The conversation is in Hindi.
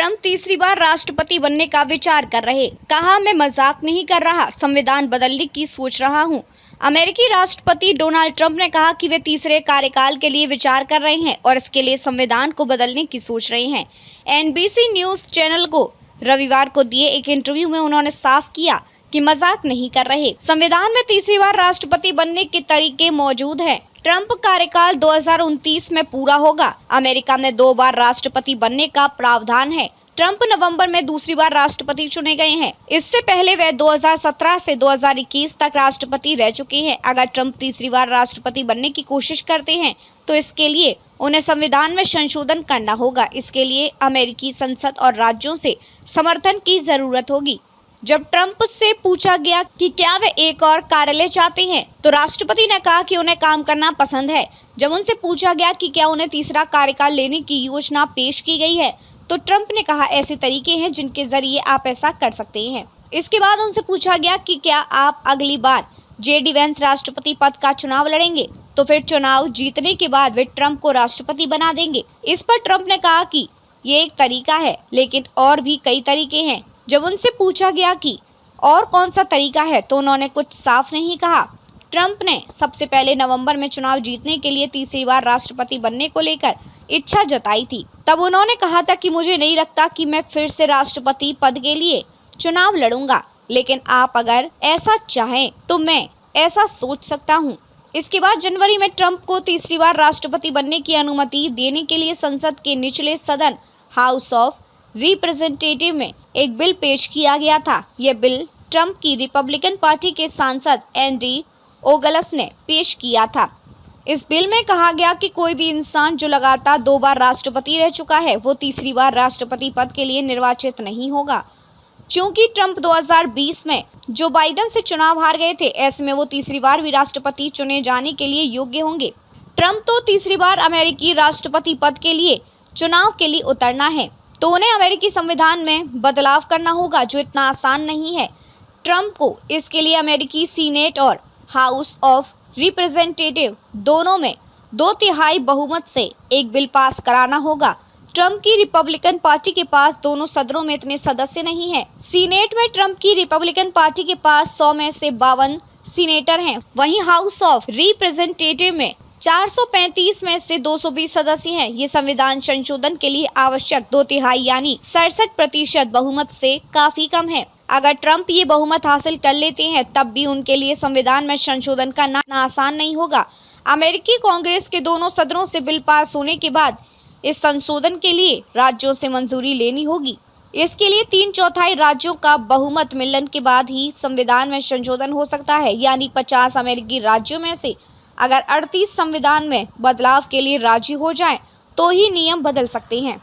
ट्रंप तीसरी बार राष्ट्रपति बनने का विचार कर रहे। कहा, मैं मजाक नहीं कर रहा, संविधान बदलने की सोच रहा हूं। अमेरिकी राष्ट्रपति डोनाल्ड ट्रंप ने कहा कि वे तीसरे कार्यकाल के लिए विचार कर रहे हैं और इसके लिए संविधान को बदलने की सोच रहे हैं। एनबीसी न्यूज चैनल को रविवार को दिए एक इंटरव्यू में उन्होंने साफ किया कि मजाक नहीं कर रहे। संविधान में तीसरी बार राष्ट्रपति बनने के तरीके मौजूद हैं। ट्रंप कार्यकाल 2029 में पूरा होगा। अमेरिका में 2 बार राष्ट्रपति बनने का प्रावधान है। ट्रंप नवंबर में दूसरी बार राष्ट्रपति चुने गए हैं। इससे पहले वे 2017 से 2021 तक राष्ट्रपति रह चुके हैं। अगर ट्रंप तीसरी बार राष्ट्रपति बनने की कोशिश करते हैं तो इसके लिए उन्हें संविधान में संशोधन करना होगा। इसके लिए अमेरिकी संसद और राज्यों से समर्थन की जरूरत होगी। जब ट्रंप से पूछा गया कि क्या वे एक और कार्यालय चाहते हैं, तो राष्ट्रपति ने कहा कि उन्हें काम करना पसंद है। जब उनसे पूछा गया कि क्या उन्हें तीसरा कार्यकाल लेने की योजना पेश की गई है, तो ट्रंप ने कहा, ऐसे तरीके हैं जिनके जरिए आप ऐसा कर सकते हैं। इसके बाद उनसे पूछा गया कि क्या आप अगली बार जेडी वेंस राष्ट्रपति पद का चुनाव लड़ेंगे, तो फिर चुनाव जीतने के बाद वे ट्रंप को राष्ट्रपति बना देंगे। इस पर ट्रंप ने कहा कि ये एक तरीका है, लेकिन और भी कई तरीके हैं। जब उनसे पूछा गया कि और कौन सा तरीका है, तो उन्होंने कुछ साफ नहीं कहा। ट्रंप ने सबसे पहले नवंबर में चुनाव जीतने के लिए तीसरी बार राष्ट्रपति बनने को लेकर इच्छा जताई थी। तब उन्होंने कहा था कि मुझे नहीं लगता कि मैं फिर से राष्ट्रपति पद के लिए चुनाव लड़ूंगा, लेकिन आप अगर ऐसा चाहें तो मैं ऐसा सोच सकता हूं। इसके बाद जनवरी में ट्रंप को तीसरी बार राष्ट्रपति बनने की अनुमति देने के लिए संसद के निचले सदन हाउस ऑफ रिप्रेजेंटेटिव में एक बिल पेश किया गया था। यह बिल ट्रंप की रिपब्लिकन पार्टी के सांसद एंडी ओगलस ने पेश किया था। इस बिल में कहा गया कि कोई भी इंसान जो लगातार 2 बार राष्ट्रपति रह चुका है, वो तीसरी बार राष्ट्रपति पद के लिए निर्वाचित नहीं होगा। क्योंकि ट्रंप 2020 में जो बाइडेन से चुनाव हार गए थे, ऐसे में वो तीसरी बार भी राष्ट्रपति चुने जाने के लिए योग्य होंगे। ट्रंप तो तीसरी बार अमेरिकी राष्ट्रपति पद के लिए चुनाव के लिए उतरना है, तो उन्हें अमेरिकी संविधान में बदलाव करना होगा, जो इतना आसान नहीं है। ट्रंप को इसके लिए अमेरिकी सीनेट और हाउस ऑफ रिप्रेजेंटेटिव दोनों में 2/3 बहुमत से एक बिल पास कराना होगा। ट्रंप की रिपब्लिकन पार्टी के पास दोनों सदनों में इतने सदस्य नहीं हैं। सीनेट में ट्रंप की रिपब्लिकन पार्टी के पास 100 में से 52 सीनेटर हैं। वहीं हाउस ऑफ रिप्रेजेंटेटिव में 435 में से 220 सदस्य हैं। ये संविधान संशोधन के लिए आवश्यक 2/3 यानी 67% बहुमत से काफी कम है। अगर ट्रंप ये बहुमत हासिल कर लेते हैं, तब भी उनके लिए संविधान में संशोधन करना आसान नहीं होगा। अमेरिकी कांग्रेस के दोनों सदनों से बिल पास होने के बाद इस संशोधन के लिए राज्यों से मंजूरी लेनी होगी। इसके लिए 3/4 राज्यों का बहुमत मिलने के बाद ही संविधान में संशोधन हो सकता है, यानी 50 अमेरिकी राज्यों में से अगर 38 संविधान में बदलाव के लिए राजी हो जाएं, तो ही नियम बदल सकते हैं।